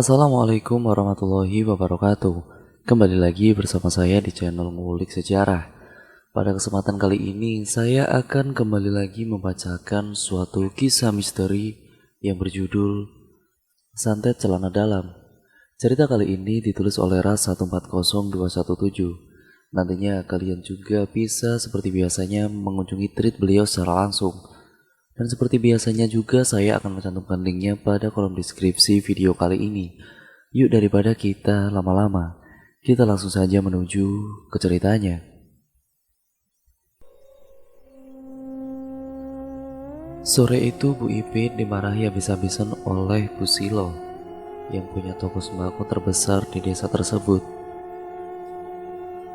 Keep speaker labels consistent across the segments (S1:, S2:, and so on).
S1: Assalamualaikum warahmatullahi wabarakatuh. Kembali lagi bersama saya di channel Ngulik Sejarah. Pada kesempatan kali ini saya akan kembali lagi membacakan suatu kisah misteri yang berjudul Santet Celana Dalam. Cerita kali ini ditulis oleh Ras 140217. Nantinya kalian juga bisa seperti biasanya mengunjungi tweet beliau secara langsung. Dan seperti biasanya juga saya akan mencantumkan linknya pada kolom deskripsi video kali ini. Yuk daripada kita lama-lama, kita langsung saja menuju ke ceritanya. Sore itu Bu Ipin dimarahi habis-habisan oleh Bu Silo yang punya toko sembako terbesar di desa tersebut.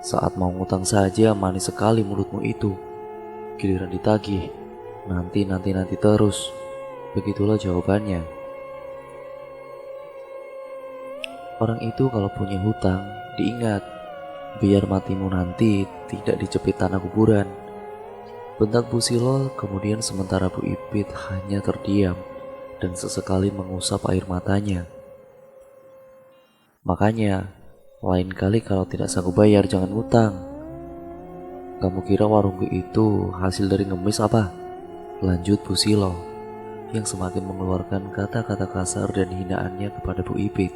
S1: Saat mau ngutang saja manis sekali mulutmu itu. Giliran ditagih, nanti terus. Begitulah jawabannya. Orang itu kalau punya hutang, diingat, biar matimu nanti tidak dijepit tanah kuburan. Bentak Bu Silo, kemudian sementara Bu Ipit hanya terdiam dan sesekali mengusap air matanya. Makanya, lain kali kalau tidak sanggup bayar jangan utang. Kamu kira warungku itu hasil dari ngemis apa? Lanjut Bu Silo, yang semakin mengeluarkan kata-kata kasar dan hinaannya kepada Bu Ipit.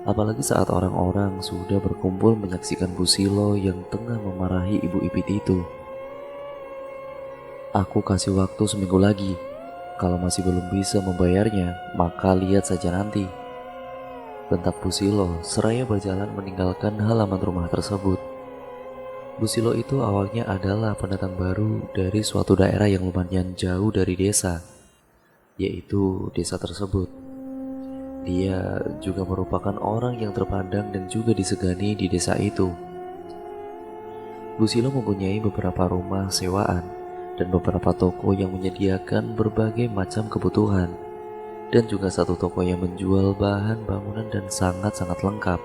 S1: Apalagi saat orang-orang sudah berkumpul menyaksikan Bu Silo yang tengah memarahi Ibu Ipit itu. Aku kasih waktu seminggu lagi. Kalau masih belum bisa membayarnya, maka lihat saja nanti. Bentak Bu Silo seraya berjalan meninggalkan halaman rumah tersebut. Bu Silo itu awalnya adalah pendatang baru dari suatu daerah yang lumayan jauh dari desa, yaitu desa tersebut. Dia juga merupakan orang yang terpandang dan juga disegani di desa itu. Bu Silo mempunyai beberapa rumah sewaan dan beberapa toko yang menyediakan berbagai macam kebutuhan, dan juga satu toko yang menjual bahan bangunan dan sangat-sangat lengkap.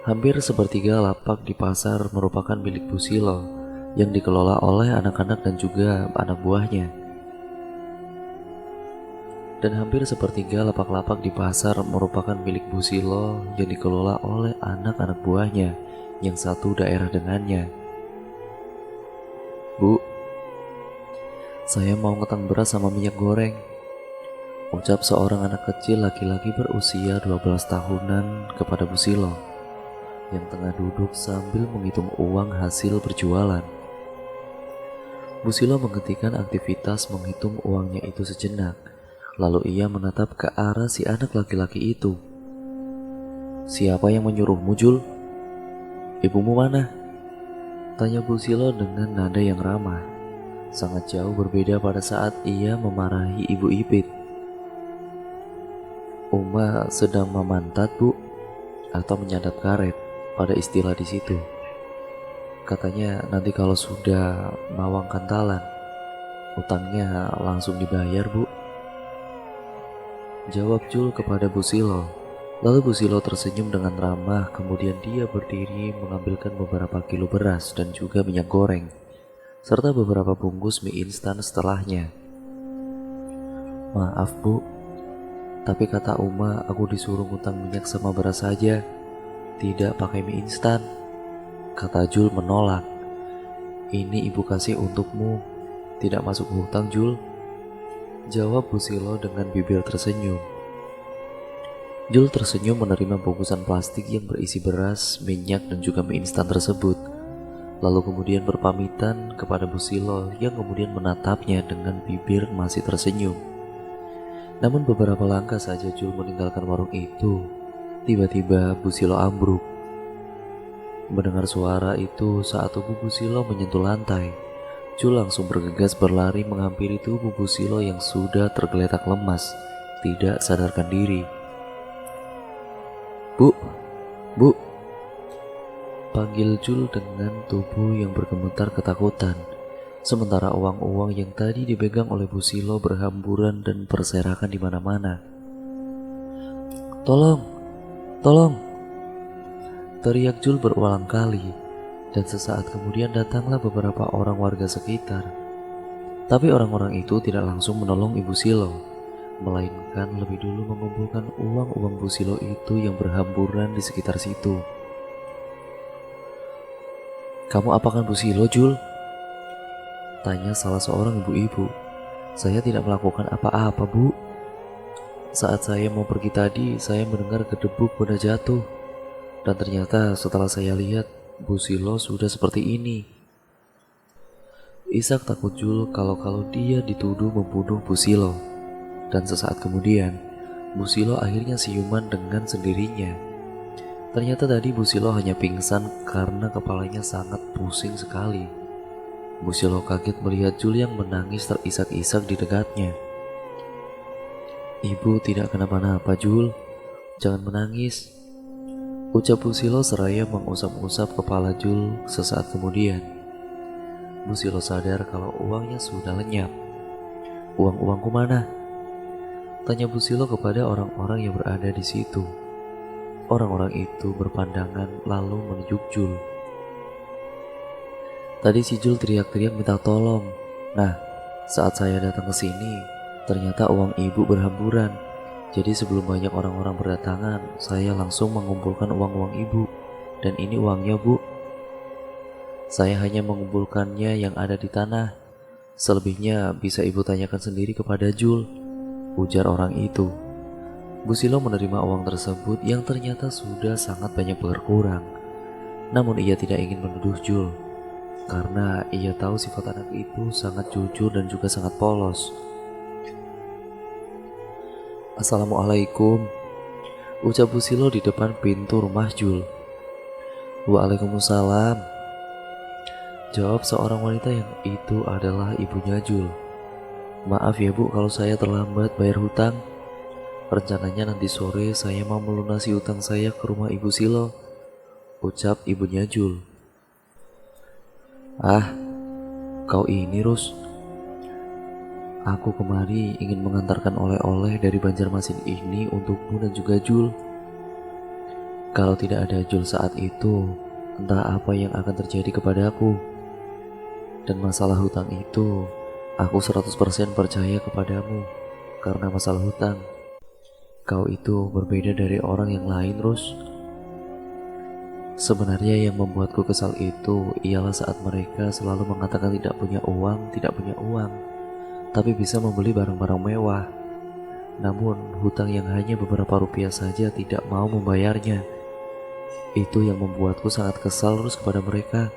S1: Hampir sepertiga lapak di pasar merupakan milik Bu Silo yang dikelola oleh anak-anak dan juga anak buahnya. Dan hampir sepertiga lapak-lapak di pasar merupakan milik Bu Silo yang dikelola oleh anak-anak buahnya yang satu daerah dengannya. Bu, saya mau ngetang beras sama minyak goreng, ucap seorang anak kecil laki-laki berusia 12 tahunan kepada Bu Silo yang tengah duduk sambil menghitung uang hasil berjualan. Bu Silo menghentikan aktivitas menghitung uangnya itu sejenak. Lalu ia menatap ke arah si anak laki-laki itu. Siapa yang menyuruhmu, Jul? Ibumu mana? Tanya Bu Silo dengan nada yang ramah. Sangat jauh berbeda pada saat ia memarahi Ibu Ipit. Uma sedang memantat, Bu, atau menyadap karet pada istilah di situ. Katanya nanti kalau sudah mawang kantalan, utangnya langsung dibayar, Bu. Jawab Jul kepada Bu Silo. Lalu Bu Silo tersenyum dengan ramah, kemudian dia berdiri mengambilkan beberapa kilo beras dan juga minyak goreng, serta beberapa bungkus mie instan setelahnya. Maaf Bu, tapi kata Uma aku disuruh ngutang minyak sama beras saja, tidak pakai mie instan. Kata Jul menolak. Ini ibu kasih untukmu, tidak masuk hutang Jul. Jawab Bu Silo dengan bibir tersenyum. Jul tersenyum menerima bungkusan plastik yang berisi beras, minyak, dan juga mie instan tersebut. Lalu kemudian berpamitan kepada Bu Silo yang kemudian menatapnya dengan bibir masih tersenyum. Namun beberapa langkah saja Jul meninggalkan warung itu, tiba-tiba Bu Silo ambruk. Mendengar suara itu saat tubuh Bu Silo menyentuh lantai, Jul langsung bergegas berlari menghampiri tubuh Bu Silo yang sudah tergeletak lemas, tidak sadarkan diri. Bu, Bu, panggil Jul dengan tubuh yang bergemetar ketakutan. Sementara uang-uang yang tadi dipegang oleh Bu Silo berhamburan dan berserakan di mana-mana. Tolong, tolong, teriak Jul berulang kali. Dan sesaat kemudian datanglah beberapa orang warga sekitar. Tapi orang-orang itu tidak langsung menolong Ibu Silo. melainkan lebih dulu mengumpulkan uang-uang Bu Silo itu yang berhamburan di sekitar situ. "Kamu apakan Bu Silo, Jul?" tanya salah seorang ibu-ibu. "Saya tidak melakukan apa-apa, Bu. Saat saya mau pergi tadi, saya mendengar gedebuk benda jatuh. Dan ternyata setelah saya lihat, Bu Silo sudah seperti ini." Ishak takut Jul kalau dia dituduh membunuh Bu Silo. Dan sesaat kemudian, Bu Silo akhirnya siuman dengan sendirinya. Ternyata tadi Bu Silo hanya pingsan karena kepalanya sangat pusing sekali. Bu Silo kaget melihat Jul yang menangis terisak-isak di dekatnya. "Ibu tidak kenapa-napa, Jul. Jangan menangis," ucap Bu Silo seraya mengusap-usap kepala Jul. Sesaat kemudian, Bu Silo sadar kalau uangnya sudah lenyap. "Uang-uangku mana?" tanya Bu Silo kepada orang-orang yang berada di situ. Orang-orang itu berpandangan lalu menunjuk Jul. "Tadi si Jul teriak-teriak minta tolong. Nah, saat saya datang ke sini, ternyata uang ibu berhamburan. Jadi sebelum banyak orang-orang berdatangan, saya langsung mengumpulkan uang-uang ibu. Dan ini uangnya, Bu. Saya hanya mengumpulkannya yang ada di tanah. Selebihnya bisa ibu tanyakan sendiri kepada Jul," ujar orang itu. Bu Silo menerima uang tersebut yang ternyata sudah sangat banyak berkurang. Namun ia tidak ingin menuduh Jul, karena ia tahu sifat anak itu sangat jujur dan juga sangat polos. "Assalamualaikum," ucap Bu Silo di depan pintu rumah Jul. "Waalaikumsalam," jawab seorang wanita yang itu adalah ibunya Jul. "Maaf ya Bu kalau saya terlambat bayar hutang. Rencananya nanti sore saya mau melunasi utang saya ke rumah Ibu Silo," ucap ibunya Jul. "Ah, kau ini Rus. Aku kemari ingin mengantarkan oleh-oleh dari Banjarmasin ini untukmu dan juga Jul. Kalau tidak ada Jul saat itu, entah apa yang akan terjadi kepadaku. Dan masalah hutang itu, aku 100% percaya kepadamu. Karena masalah hutang, kau itu berbeda dari orang yang lain, Rus. Sebenarnya yang membuatku kesal itu ialah saat mereka selalu mengatakan tidak punya uang, tapi bisa membeli barang-barang mewah. Namun hutang yang hanya beberapa rupiah saja tidak mau membayarnya. Itu yang membuatku sangat kesal Rus kepada mereka,"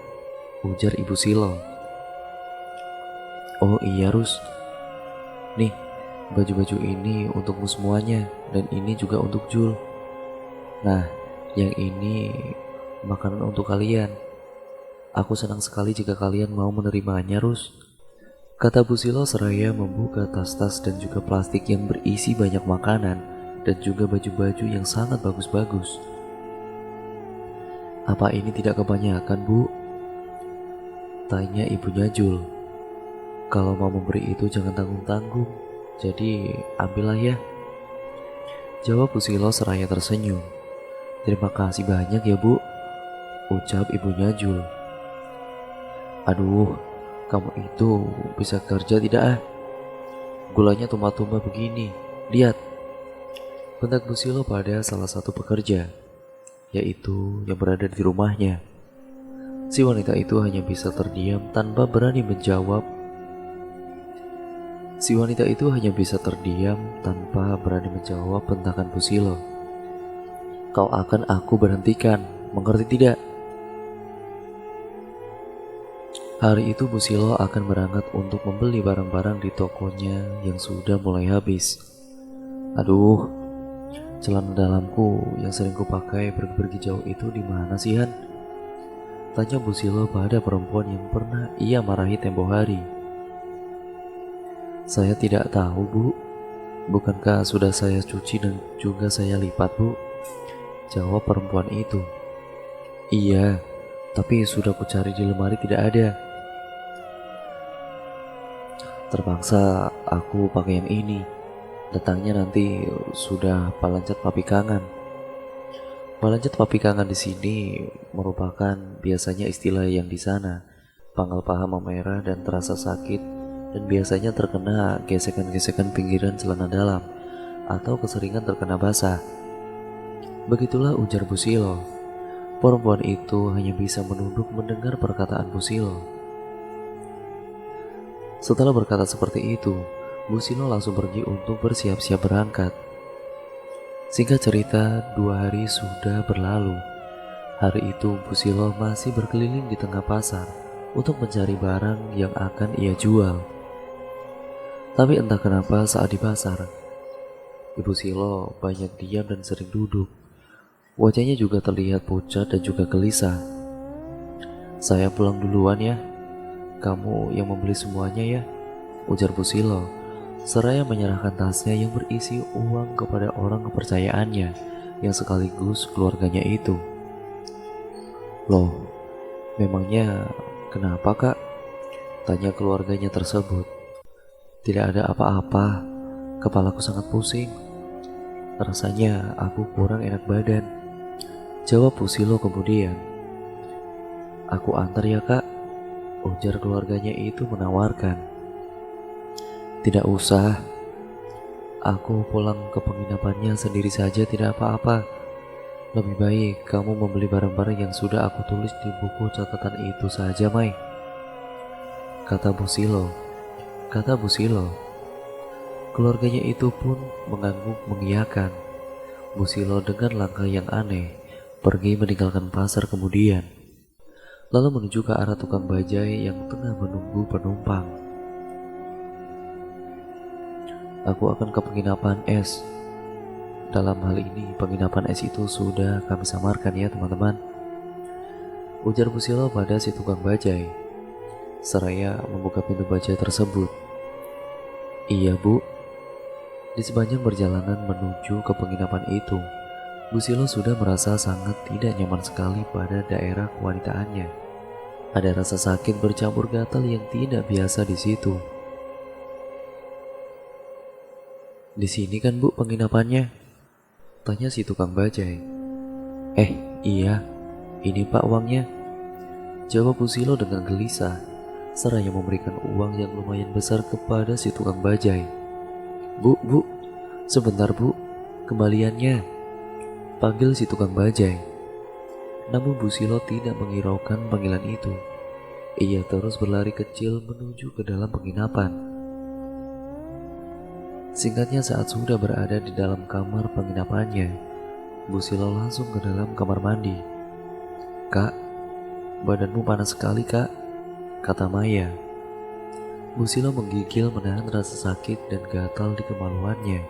S1: ujar Ibu Silo. "Oh iya Rus, nih baju-baju ini untukmu semuanya, dan ini juga untuk Jul. Nah, yang ini makanan untuk kalian. Aku senang sekali jika kalian mau menerimanya, Rus," kata Bu Silo seraya membuka tas-tas dan juga plastik yang berisi banyak makanan dan juga baju-baju yang sangat bagus-bagus. "Apa ini tidak kebanyakan, Bu?" tanya ibunya Jul. "Kalau mau memberi itu jangan tanggung-tanggung, jadi ambillah ya," jawab Bu Silo seraya tersenyum. "Terima kasih banyak ya Bu," ucap ibunya Jul. "Aduh, kamu itu bisa kerja tidak ah? Gulanya tumpah-tumpah begini. Lihat," bentak Bu Silo pada salah satu pekerja, yaitu yang berada di rumahnya. Si wanita itu hanya bisa terdiam tanpa berani menjawab. Bentakan Bu Silo. "Kau akan aku berhentikan, mengerti tidak?" Hari itu Bu Silo akan berangkat untuk membeli barang-barang di tokonya yang sudah mulai habis. "Aduh, celana dalamku yang sering kupakai pergi jauh itu di mana sih, Han?" tanya Bu Silo pada perempuan yang pernah ia marahi tempo hari. "Saya tidak tahu, Bu. Bukankah sudah saya cuci dan juga saya lipat, Bu?" jawab perempuan itu. "Iya, tapi sudah kucari di lemari tidak ada. Terpaksa aku pakai yang ini. Datangnya nanti sudah Palancet Papi Kangen." Palancet Papi Kangen di sini merupakan biasanya istilah yang di sana panggal paha memerah dan terasa sakit dan biasanya terkena gesekan-gesekan pinggiran celana dalam atau keseringan terkena basah. Begitulah ujar Busilo. Perempuan itu hanya bisa menunduk mendengar perkataan Busilo. Setelah berkata seperti itu, Busilo langsung pergi untuk bersiap-siap berangkat. Singkat cerita, 2 hari sudah berlalu. Hari itu Busilo masih berkeliling di tengah pasar untuk mencari barang yang akan ia jual. Tapi entah kenapa saat di pasar, Ibu Silo banyak diam dan sering duduk. Wajahnya juga terlihat pucat dan juga gelisah. "Saya pulang duluan ya, kamu yang membeli semuanya ya," ujar Bu Silo, seraya menyerahkan tasnya yang berisi uang kepada orang kepercayaannya yang sekaligus keluarganya itu. "Loh, memangnya kenapa kak?" tanya keluarganya tersebut. "Tidak ada apa-apa, kepalaku sangat pusing. Rasanya aku kurang enak badan," jawab Pusilo kemudian. "Aku antar ya kak," ujar keluarganya itu menawarkan. "Tidak usah, aku pulang ke penginapannya sendiri saja tidak apa-apa. Lebih baik kamu membeli barang-barang yang sudah aku tulis di buku catatan itu saja, Mai," kata Busilo. Keluarganya itu pun mengangguk mengiyakan. Busilo dengan langkah yang aneh pergi meninggalkan pasar kemudian, lalu menuju ke arah tukang bajai yang tengah menunggu penumpang. "Aku akan ke penginapan S. Dalam hal ini penginapan S itu sudah kami samarkan ya teman-teman," ujar Busilo pada si tukang bajai, seraya membuka pintu bajai tersebut. "Iya bu." Di sepanjang perjalanan menuju ke penginapan itu, Busilo sudah merasa sangat tidak nyaman sekali pada daerah kewanitaannya. Ada rasa sakit bercampur gatal yang tidak biasa di situ. "Di sini kan bu penginapannya?" tanya si tukang bajai. Iya, ini pak uangnya," jawab Busilo dengan gelisah, seraya memberikan uang yang lumayan besar kepada si tukang bajai. Bu, sebentar bu, kembaliannya," panggil si tukang bajai. Namun Busilo tidak menghiraukan panggilan itu. Ia terus berlari kecil menuju ke dalam penginapan. Singkatnya, saat sudah berada di dalam kamar penginapannya, Busilo langsung ke dalam kamar mandi. "Kak, badanmu panas sekali kak," kata Maya. Busilo menggigil menahan rasa sakit dan gatal di kemaluannya.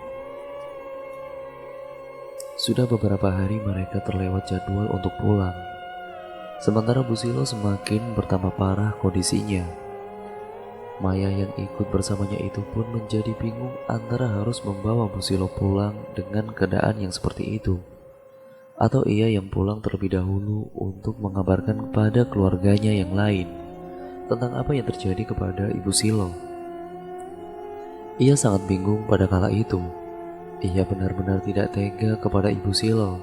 S1: Sudah beberapa hari mereka terlewat jadwal untuk pulang. Sementara Busilo semakin bertambah parah kondisinya. Maya yang ikut bersamanya itu pun menjadi bingung antara harus membawa Busilo pulang dengan keadaan yang seperti itu, atau ia yang pulang terlebih dahulu untuk mengabarkan kepada keluarganya yang lain tentang apa yang terjadi kepada Ibu Silo. Ia sangat bingung pada kala itu. Ia benar-benar tidak tega kepada Ibu Silo.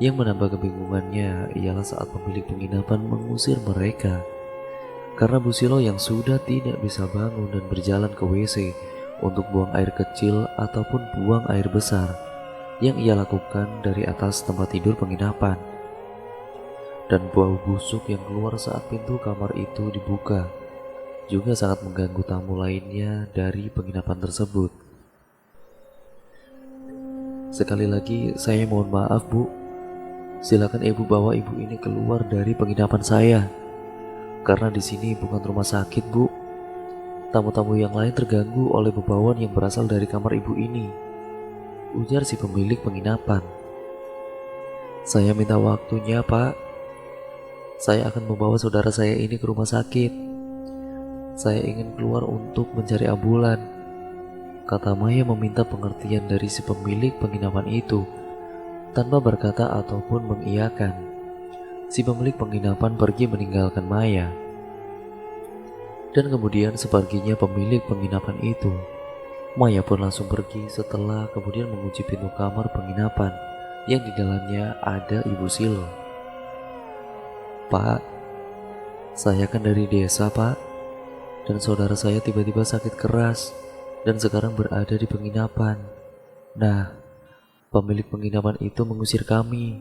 S1: Yang menambah kebingungannya ialah saat pemilik penginapan mengusir mereka, karena Bu Silo yang sudah tidak bisa bangun dan berjalan ke WC untuk buang air kecil ataupun buang air besar yang ia lakukan dari atas tempat tidur penginapan. Dan bau busuk yang keluar saat pintu kamar itu dibuka juga sangat mengganggu tamu lainnya dari penginapan tersebut. "Sekali lagi saya mohon maaf bu, silakan ibu bawa ibu ini keluar dari penginapan saya, karena di sini bukan rumah sakit bu. Tamu-tamu yang lain terganggu oleh bebauan yang berasal dari kamar ibu ini," ujar si pemilik penginapan. "Saya minta waktunya pak. Saya akan membawa saudara saya ini ke rumah sakit. Saya ingin keluar untuk mencari ambulan," kata Maya meminta pengertian dari si pemilik penginapan itu. Tanpa berkata ataupun mengiyakan, si pemilik penginapan pergi meninggalkan Maya. Dan kemudian seperginya pemilik penginapan itu, Maya pun langsung pergi setelah kemudian mengunci pintu kamar penginapan yang di dalamnya ada Ibu Silo. "Pak, saya kan dari desa pak, dan saudara saya tiba-tiba sakit keras dan sekarang berada di penginapan. Nah, pemilik penginapan itu mengusir kami.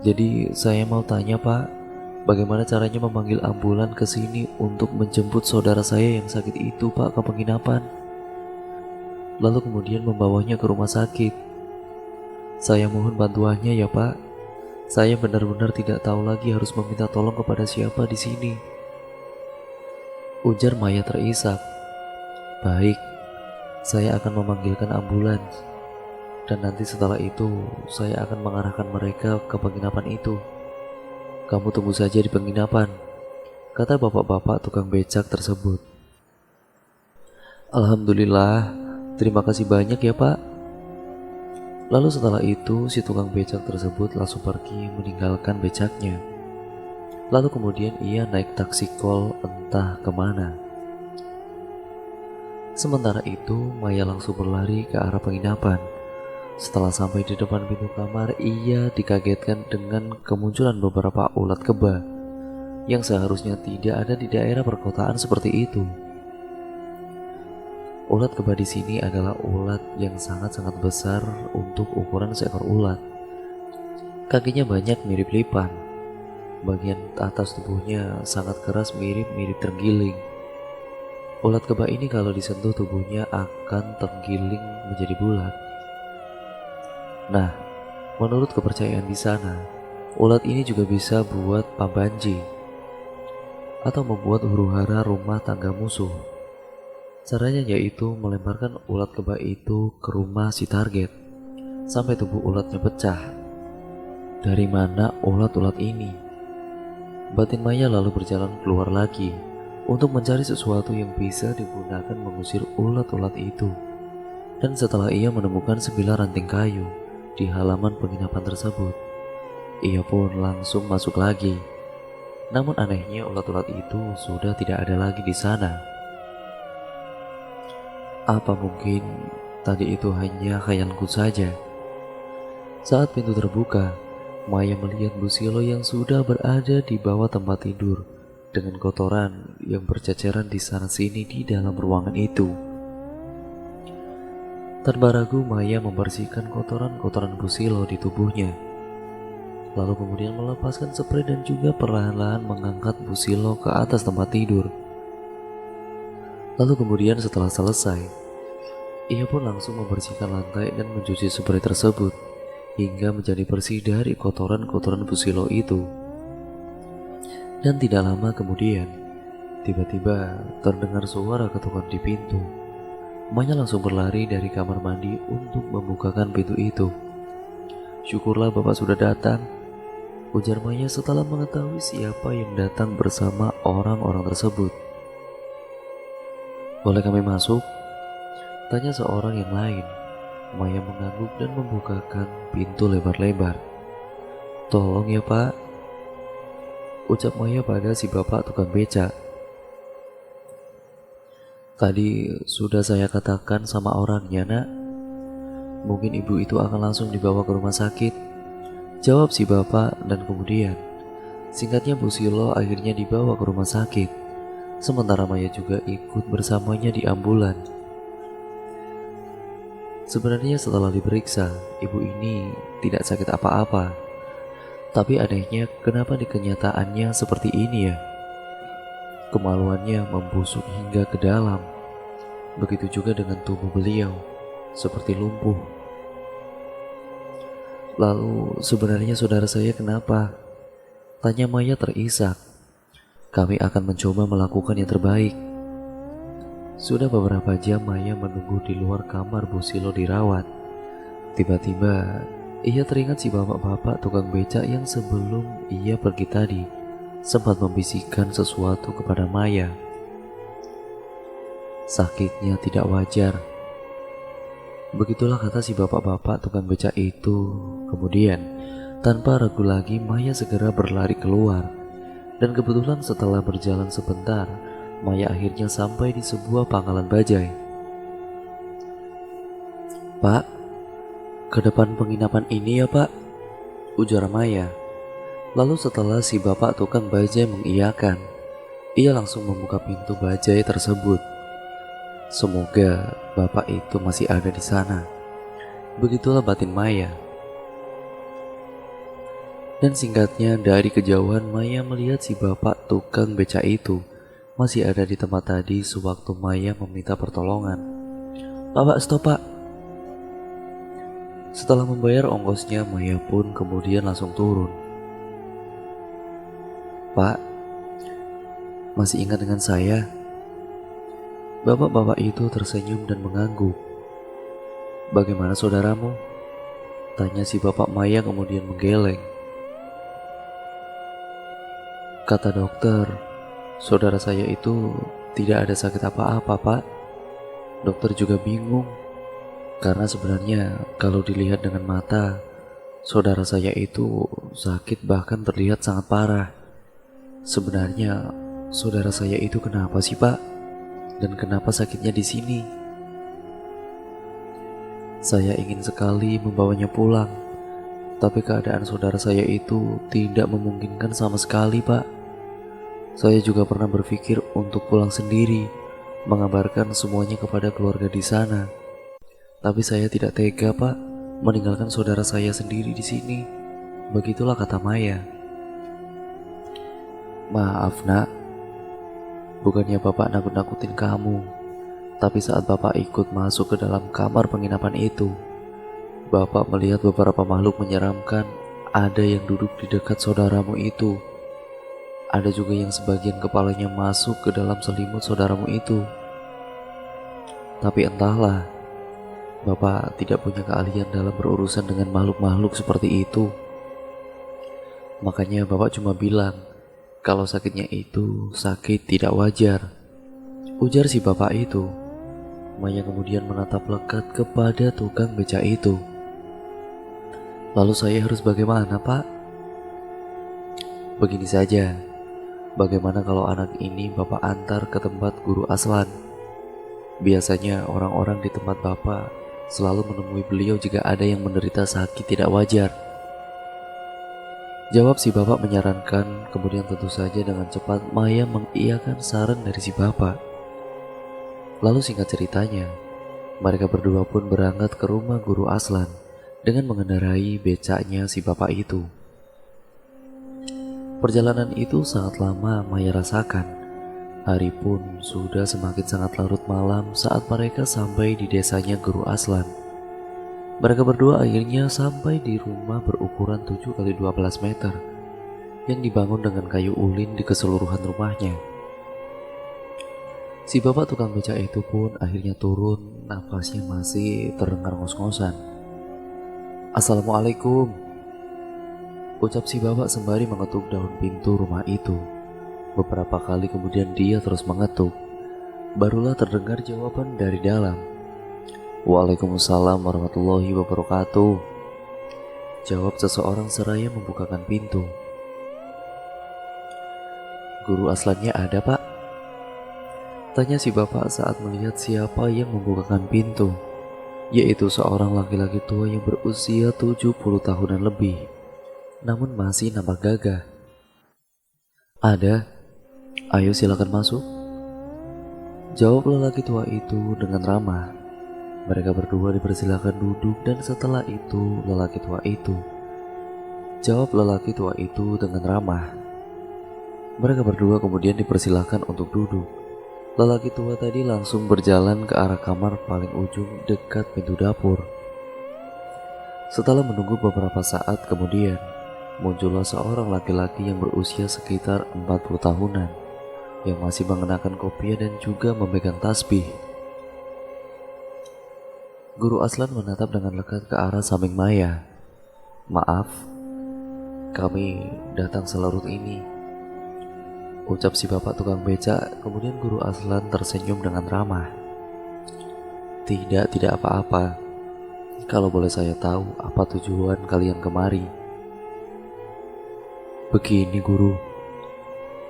S1: Jadi saya mau tanya Pak, bagaimana caranya memanggil ambulan ke sini untuk menjemput saudara saya yang sakit itu Pak ke penginapan, lalu kemudian membawanya ke rumah sakit. Saya mohon bantuannya ya Pak. Saya benar-benar tidak tahu lagi harus meminta tolong kepada siapa di sini. Ujar Maya terisak. Baik, saya akan memanggilkan ambulans. Dan nanti setelah itu, saya akan mengarahkan mereka ke penginapan itu. Kamu tunggu saja di penginapan, kata bapak-bapak tukang becak tersebut. Alhamdulillah, terima kasih banyak ya Pak. Lalu setelah itu, si tukang becak tersebut langsung pergi meninggalkan becaknya. Lalu kemudian ia naik taksi kol entah kemana. Sementara itu, Maya langsung berlari ke arah penginapan. Setelah sampai di depan pintu kamar, ia dikagetkan dengan kemunculan beberapa ulat keba yang seharusnya tidak ada di daerah perkotaan seperti itu. Ulat keba di sini adalah ulat yang sangat-sangat besar untuk ukuran seekor ulat. Kakinya banyak mirip lipan. Bagian atas tubuhnya sangat keras mirip-mirip terenggiling. Ulat keba ini kalau disentuh tubuhnya akan terenggiling menjadi bulat. Nah, menurut kepercayaan di sana, ulat ini juga bisa buat pambanji atau membuat huru-hara rumah tangga musuh. Caranya yaitu melemparkan ulat keba itu ke rumah si target sampai tubuh ulatnya pecah. Dari mana ulat-ulat ini? Batin Maya lalu berjalan keluar lagi untuk mencari sesuatu yang bisa digunakan mengusir ulat-ulat itu. Dan setelah ia menemukan sebilah ranting kayu di halaman penginapan tersebut, ia pun langsung masuk lagi. Namun anehnya ulat-ulat itu sudah tidak ada lagi di sana. Apa mungkin tadi itu hanya khayalku saja? Saat pintu terbuka, Maya melihat Busilo yang sudah berada di bawah tempat tidur dengan kotoran yang berceceran di sana-sini di dalam ruangan itu. Tanpa ragu, Maya membersihkan kotoran-kotoran Busilo di tubuhnya. Lalu kemudian melepaskan spray dan juga perlahan-lahan mengangkat Busilo ke atas tempat tidur. Lalu kemudian setelah selesai, ia pun langsung membersihkan lantai dan mencuci spray tersebut hingga menjadi bersih dari kotoran-kotoran Busilo itu. Dan tidak lama kemudian, tiba-tiba terdengar suara ketukan di pintu. Maya langsung berlari dari kamar mandi untuk membukakan pintu itu. Syukurlah Bapak sudah datang, ujar Maya setelah mengetahui siapa yang datang bersama orang-orang tersebut. Boleh kami masuk? Tanya seorang yang lain. Maya mengangguk dan membukakan pintu lebar-lebar. Tolong ya Pak, ucap Maya pada si bapak tukang becak. Tadi sudah saya katakan sama orangnya nak, mungkin ibu itu akan langsung dibawa ke rumah sakit, jawab si bapak. Dan kemudian singkatnya Busilo akhirnya dibawa ke rumah sakit, sementara Maya juga ikut bersamanya di ambulan. Sebenarnya setelah diperiksa, ibu ini tidak sakit apa-apa. Tapi anehnya kenapa di kenyataannya seperti ini ya? Kemaluannya membusuk hingga ke dalam. Begitu juga dengan tubuh beliau, seperti lumpuh. Lalu sebenarnya saudara saya kenapa? Tanya Maya terisak. Kami akan mencoba melakukan yang terbaik. Sudah beberapa jam Maya menunggu di luar kamar Busilo dirawat. Tiba-tiba ia teringat si bapak-bapak tukang becak yang sebelum ia pergi tadi sempat membisikkan sesuatu kepada Maya. Sakitnya tidak wajar. Begitulah kata si bapak-bapak tukang becak itu. Kemudian tanpa ragu lagi Maya segera berlari keluar. Dan kebetulan setelah berjalan sebentar, Maya akhirnya sampai di sebuah pangkalan bajai. Pak, ke depan penginapan ini ya Pak, ujar Maya. Lalu setelah si bapak tukang bajai mengiyakan, Ia langsung membuka pintu bajai tersebut. Semoga bapak itu masih ada di sana. Begitulah batin Maya. Dan singkatnya, dari kejauhan Maya melihat si bapak tukang beca itu masih ada di tempat tadi sewaktu Maya meminta pertolongan. "Pak, stop pak." Setelah membayar ongkosnya, Maya pun kemudian langsung turun. "Pak, masih ingat dengan saya?" Bapak-bapak itu tersenyum dan mengangguk. "Bagaimana saudaramu?" tanya si bapak Maya kemudian menggeleng. "Kata dokter, saudara saya itu tidak ada sakit apa-apa, Pak." Dokter juga bingung, karena sebenarnya kalau dilihat dengan mata, saudara saya itu sakit bahkan terlihat sangat parah. Sebenarnya saudara saya itu kenapa sih, Pak? Dan kenapa sakitnya di sini? Saya ingin sekali membawanya pulang, tapi keadaan saudara saya itu tidak memungkinkan sama sekali, Pak. Saya juga pernah berpikir untuk pulang sendiri, mengabarkan semuanya kepada keluarga di sana. Tapi saya tidak tega, Pak, meninggalkan saudara saya sendiri di sini. Begitulah kata Maya. "Maaf, Nak. Bukannya Bapak nakut-nakutin kamu. Tapi saat Bapak ikut masuk ke dalam kamar penginapan itu, Bapak melihat beberapa makhluk menyeramkan. Ada yang duduk di dekat saudaramu itu. Ada juga yang sebagian kepalanya masuk ke dalam selimut saudaramu itu. Tapi entahlah, Bapak tidak punya keahlian dalam berurusan dengan makhluk-makhluk seperti itu. Makanya Bapak cuma bilang kalau sakitnya itu sakit tidak wajar," ujar si bapak itu. Maya kemudian menatap lekat kepada tukang beca itu. "Lalu saya harus bagaimana, Pak?" "Begini saja. Bagaimana kalau anak ini Bapak antar ke tempat Guru Aslan? Biasanya orang-orang di tempat Bapak selalu menemui beliau jika ada yang menderita sakit tidak wajar," jawab si bapak menyarankan. Kemudian tentu saja dengan cepat Maya mengiyakan saran dari si bapak. Lalu singkat ceritanya, mereka berdua pun berangkat ke rumah Guru Aslan dengan mengendarai becaknya si bapak itu. Perjalanan itu sangat lama Maya rasakan. Hari pun sudah semakin sangat larut malam saat mereka sampai di desanya Guru Aslan. Mereka berdua akhirnya sampai di rumah berukuran 7 kali 12 meter yang dibangun dengan kayu ulin di keseluruhan rumahnya. Si bapak tukang beca itu pun akhirnya turun, nafasnya masih terdengar ngos-ngosan. "Assalamualaikum," ucap si bapak sembari mengetuk daun pintu rumah itu. Beberapa kali kemudian dia terus mengetuk. Barulah terdengar jawaban dari dalam. "Waalaikumsalam warahmatullahi wabarakatuh," jawab seseorang seraya membukakan pintu. "Guru Aslannya ada, Pak?" tanya si bapak saat melihat siapa yang membukakan pintu, yaitu seorang laki-laki tua yang berusia 70 tahunan lebih, namun masih nampak gagah. "Ada, ayo silakan masuk," jawab lelaki tua itu dengan ramah. Mereka berdua dipersilakan duduk dan setelah itu lelaki tua itu dengan ramah. Mereka berdua kemudian dipersilakan untuk duduk. Lelaki tua tadi langsung berjalan ke arah kamar paling ujung dekat pintu dapur. Setelah menunggu beberapa saat kemudian, muncullah seorang laki-laki yang berusia sekitar 40 tahunan yang masih mengenakan kopiah dan juga memegang tasbih. Guru Aslan menatap dengan lekat ke arah samping Maya. "Maaf, kami datang selarut ini," ucap si bapak tukang beca. Kemudian Guru Aslan tersenyum dengan ramah. Tidak apa-apa. Kalau boleh saya tahu apa tujuan kalian kemari?" "Begini Guru,"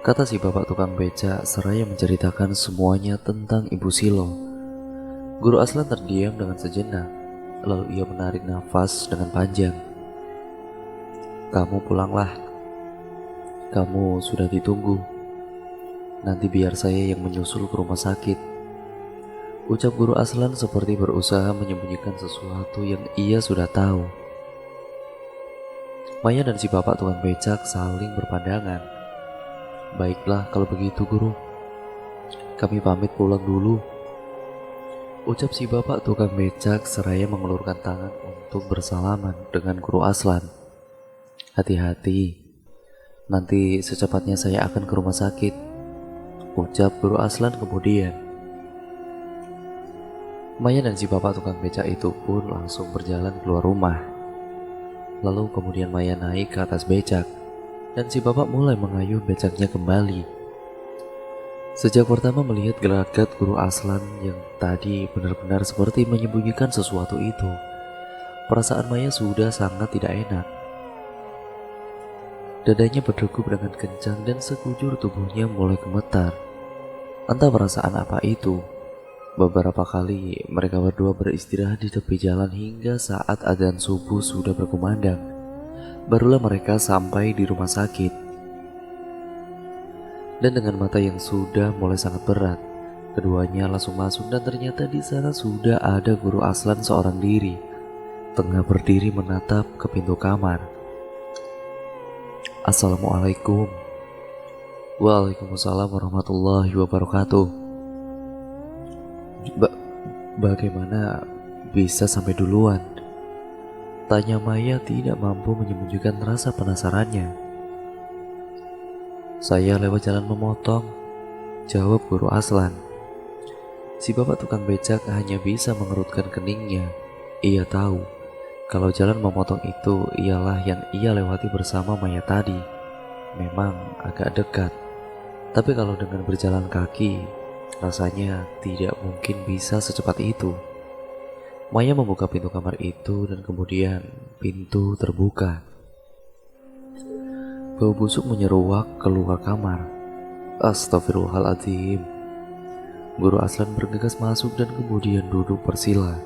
S1: kata si bapak tukang beca seraya menceritakan semuanya tentang Ibu Silo. Guru Aslan terdiam dengan sejenak, lalu ia menarik nafas dengan panjang. "Kamu pulanglah. Kamu sudah ditunggu," Nanti biar saya yang menyusul ke rumah sakit. Ucap guru Aslan seperti berusaha menyembunyikan sesuatu yang ia sudah tahu. Maya dan si bapak tukang becak saling berpandangan. Baiklah kalau begitu guru, kami pamit pulang dulu. Ucap si bapak tukang becak seraya mengelurkan tangan untuk bersalaman dengan guru Aslan. Hati-hati, nanti secepatnya saya akan ke rumah sakit, ucap guru Aslan kemudian. Maya dan si bapak tukang becak itu pun langsung berjalan keluar rumah. Lalu kemudian Maya naik ke atas becak, dan si bapak mulai mengayuh becaknya kembali. Sejak pertama melihat gelagat guru Aslan yang tadi benar-benar seperti menyembunyikan sesuatu itu, perasaan Maya sudah sangat tidak enak. Dadanya berdegup dengan kencang dan sekujur tubuhnya mulai gemetar. Entah perasaan apa itu. Beberapa kali mereka berdua beristirahat di tepi jalan hingga saat adzan subuh sudah berkumandang. Barulah mereka sampai di rumah sakit. Dan dengan mata yang sudah mulai sangat berat, keduanya langsung masuk dan ternyata di sana sudah ada guru Aslan seorang diri, tengah berdiri menatap ke pintu kamar. Assalamualaikum. Waalaikumsalam warahmatullahi wabarakatuh. Bagaimana bisa sampai duluan? Tanya Maya tidak mampu menyembunyikan rasa penasarannya. Saya lewat jalan memotong, jawab guru Aslan. Si bapak tukang becak hanya bisa mengerutkan keningnya. Ia tahu kalau jalan memotong itu ialah yang ia lewati bersama Maya tadi. Memang agak dekat, tapi kalau dengan berjalan kaki, rasanya tidak mungkin bisa secepat itu. Maya membuka pintu kamar itu dan kemudian pintu terbuka. Bau busuk menyeruak keluar kamar. Astagfirullahaladzim. Guru Aslan bergegas masuk dan kemudian duduk bersila.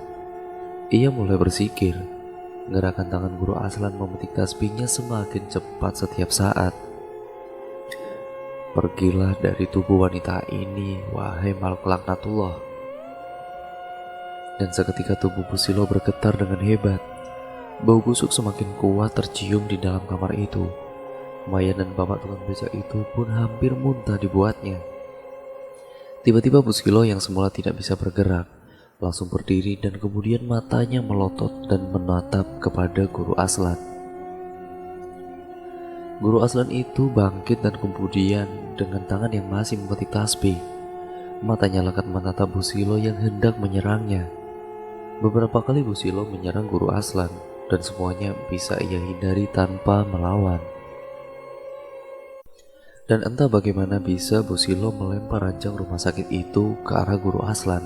S1: Ia mulai bersikir. Gerakan tangan guru Aslan memetik tasbihnya semakin cepat setiap saat. Pergilah dari tubuh wanita ini, wahai makhluk laknatullah. Dan seketika tubuh Busilo bergetar dengan hebat. Bau busuk semakin kuat tercium di dalam kamar itu. Maya dan bapak tukang becak itu pun hampir muntah dibuatnya. Tiba-tiba Busilo yang semula tidak bisa bergerak langsung berdiri dan kemudian matanya melotot dan menatap kepada guru Aslan. Guru Aslan itu bangkit dan kemudian dengan tangan yang masih memetik tasbih, matanya lekat menatap Busilo yang hendak menyerangnya. Beberapa kali Busilo menyerang guru Aslan dan semuanya bisa ia hindari tanpa melawan. Dan entah bagaimana bisa Busilo melempar ranjang rumah sakit itu ke arah guru Aslan.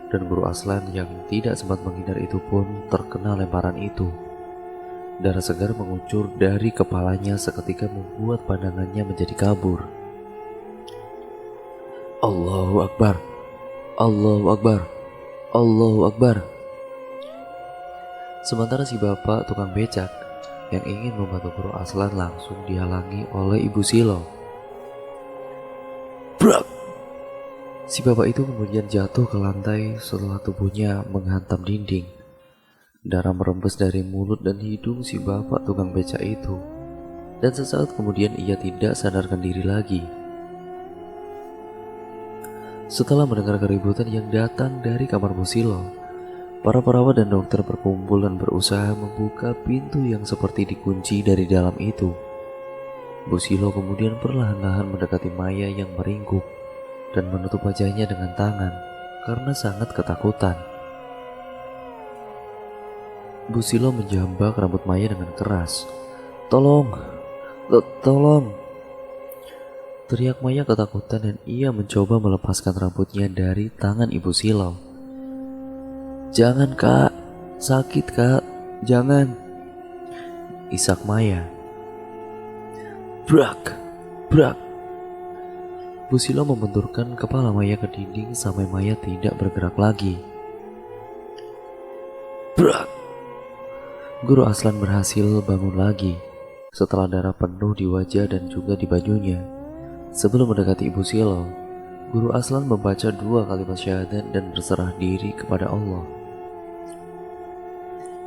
S1: Dan guru Aslan yang tidak sempat menghindar itu pun terkena lemparan itu. Darah segar mengucur dari kepalanya seketika membuat pandangannya menjadi kabur. Allahu Akbar, Allahu Akbar, Allahu Akbar. Sementara si bapak tukang becak yang ingin membantu guru Aslan langsung dihalangi oleh Ibu Silo. Brak! Si bapak itu kemudian jatuh ke lantai setelah tubuhnya menghantam dinding. Darah merembes dari mulut dan hidung si bapak tukang becak itu. Dan sesaat kemudian ia tidak sadarkan diri lagi. Setelah mendengar keributan yang datang dari kamar Busilo, para perawat dan dokter berkumpul dan berusaha membuka pintu yang seperti dikunci dari dalam itu. Busilo kemudian perlahan-lahan mendekati Maya yang meringkuk dan menutup wajahnya dengan tangan karena sangat ketakutan. Busilo menjambak rambut Maya dengan keras. Tolong, tolong! Teriak Maya ketakutan dan ia mencoba melepaskan rambutnya dari tangan Ibu Silo. Jangan kak, sakit kak, jangan, isak Maya. Brak, brak. Busilo membenturkan kepala Maya ke dinding sampai Maya tidak bergerak lagi. Brak. Guru Aslan berhasil bangun lagi setelah darah penuh di wajah dan juga di bajunya. Sebelum mendekati Ibu Silo, Guru Aslan membaca 2 kalimat syahadat dan berserah diri kepada Allah.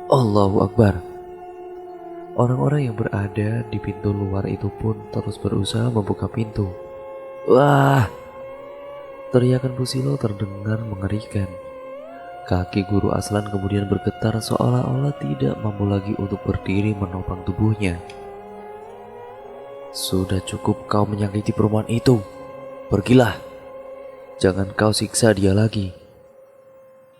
S1: Allahu Akbar. Orang-orang yang berada di pintu luar itu pun terus berusaha membuka pintu. Wah! Teriakan Bu Silo terdengar mengerikan. Kaki Guru Aslan kemudian bergetar seolah-olah tidak mampu lagi untuk berdiri menopang tubuhnya. Sudah cukup kau menyakiti perempuan itu. Pergilah. Jangan kau siksa dia lagi.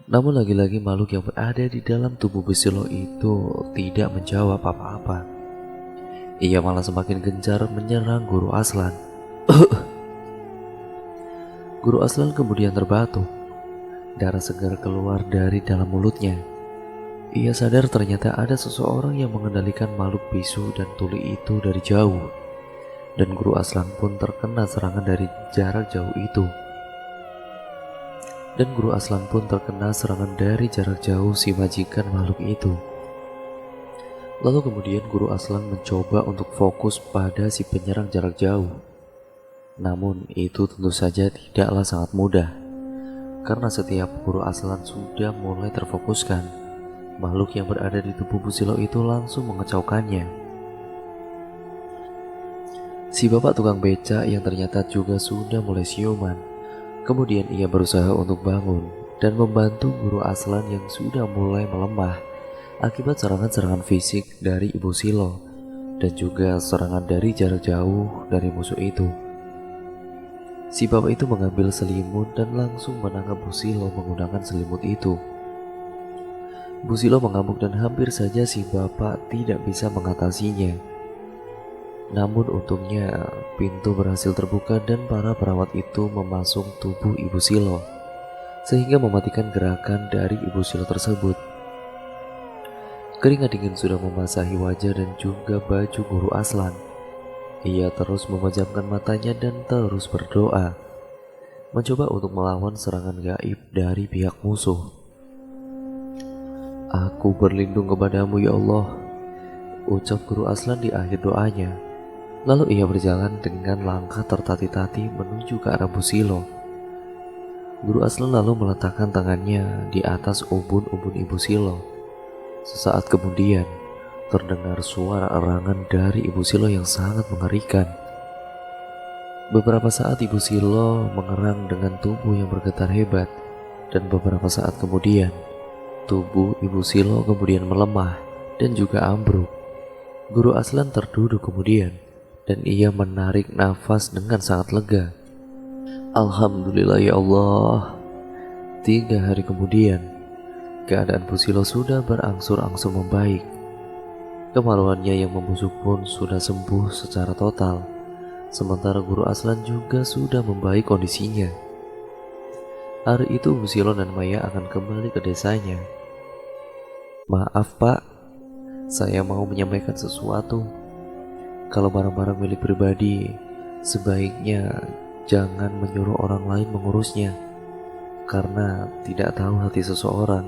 S1: Namun lagi-lagi makhluk yang berada di dalam tubuh Bu Silo itu tidak menjawab apa-apa. Ia malah semakin gencar menyerang Guru Aslan. Guru Aslan kemudian terbatuk. Darah segar keluar dari dalam mulutnya. Ia sadar ternyata ada seseorang yang mengendalikan makhluk bisu dan tuli itu dari jauh. Dan Guru Aslan pun terkena serangan dari jarak jauh itu. Si majikan makhluk itu. Lalu kemudian Guru Aslan mencoba untuk fokus pada si penyerang jarak jauh. Namun itu tentu saja tidaklah sangat mudah. Karena setiap Guru Aslan sudah mulai terfokuskan, makhluk yang berada di tubuh Bu Silo itu langsung mengecaukannya. Si bapak tukang beca yang ternyata juga sudah mulai siuman. Kemudian ia berusaha untuk bangun dan membantu Guru Aslan yang sudah mulai melemah akibat serangan-serangan fisik dari Ibu Silo dan juga serangan dari jarak jauh dari musuh itu. Si bapak itu mengambil selimut dan langsung menangkap Bu Silo menggunakan selimut itu. Bu Silo mengamuk dan hampir saja si bapak tidak bisa mengatasinya. Namun untungnya pintu berhasil terbuka dan para perawat itu memasung tubuh Ibu Silo sehingga mematikan gerakan dari Ibu Silo tersebut. Keringat dingin sudah membasahi wajah dan juga baju Guru Aslan. Ia terus memejamkan matanya dan terus berdoa, mencoba untuk melawan serangan gaib dari pihak musuh. Aku berlindung kepadamu ya Allah, ucap Guru Aslan di akhir doanya. Lalu ia berjalan dengan langkah tertati-tati menuju ke arah Bu Silo. Guru Aslan lalu meletakkan tangannya di atas ubun-ubun Ibu Silo. Sesaat kemudian terdengar suara erangan dari Ibu Silo yang sangat mengerikan. Beberapa saat Ibu Silo mengerang dengan tubuh yang bergetar hebat, dan beberapa saat kemudian tubuh Ibu Silo kemudian melemah dan juga ambruk. Guru Aslan terduduk kemudian dan ia menarik nafas dengan sangat lega. Alhamdulillah ya Allah. 3 hari kemudian, keadaan Bu Silo sudah berangsur-angsur membaik. Kemaluannya yang membusuk pun sudah sembuh secara total. Sementara Guru Aslan juga sudah membaik kondisinya. Hari itu Bu Silo dan Maya akan kembali ke desanya. Maaf Pak, saya mau menyampaikan sesuatu. Kalau barang-barang milik pribadi, sebaiknya jangan menyuruh orang lain mengurusnya, karena tidak tahu hati seseorang,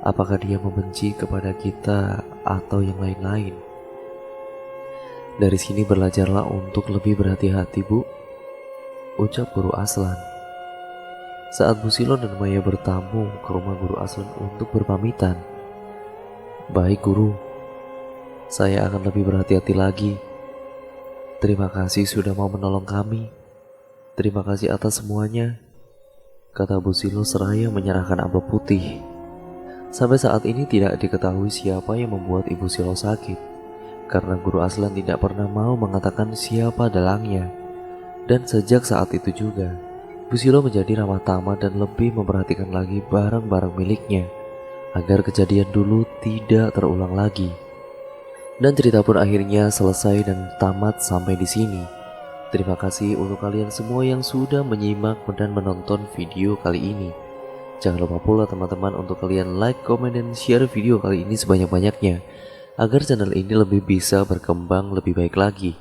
S1: apakah dia membenci kepada kita atau yang lain-lain. Dari sini belajarlah untuk lebih berhati-hati Bu, ucap Guru Aslan. Saat Bu Silo dan Maya bertamu ke rumah Guru Aslan untuk berpamitan, baik Guru, saya akan lebih berhati-hati lagi. Terima kasih sudah mau menolong kami. Terima kasih atas semuanya, kata Bu Silo seraya menyerahkan amplop putih. Sampai saat ini tidak diketahui siapa yang membuat Ibu Silo sakit, karena Guru Aslan tidak pernah mau mengatakan siapa dalangnya. Dan sejak saat itu juga, Bu Silo menjadi ramah tamah dan lebih memperhatikan lagi barang-barang miliknya, agar kejadian dulu tidak terulang lagi. Dan cerita pun akhirnya selesai dan tamat sampai di sini. Terima kasih untuk kalian semua yang sudah menyimak dan menonton video kali ini. Jangan lupa pula teman-teman untuk kalian like, komen, dan share video kali ini sebanyak-banyaknya, agar channel ini lebih bisa berkembang lebih baik lagi.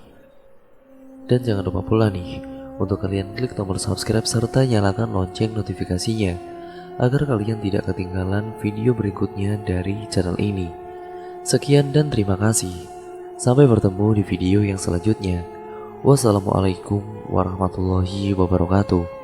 S1: Dan jangan lupa pula nih, untuk kalian klik tombol subscribe serta nyalakan lonceng notifikasinya, agar kalian tidak ketinggalan video berikutnya dari channel ini. Sekian dan terima kasih. Sampai bertemu di video yang selanjutnya. Wassalamualaikum warahmatullahi wabarakatuh.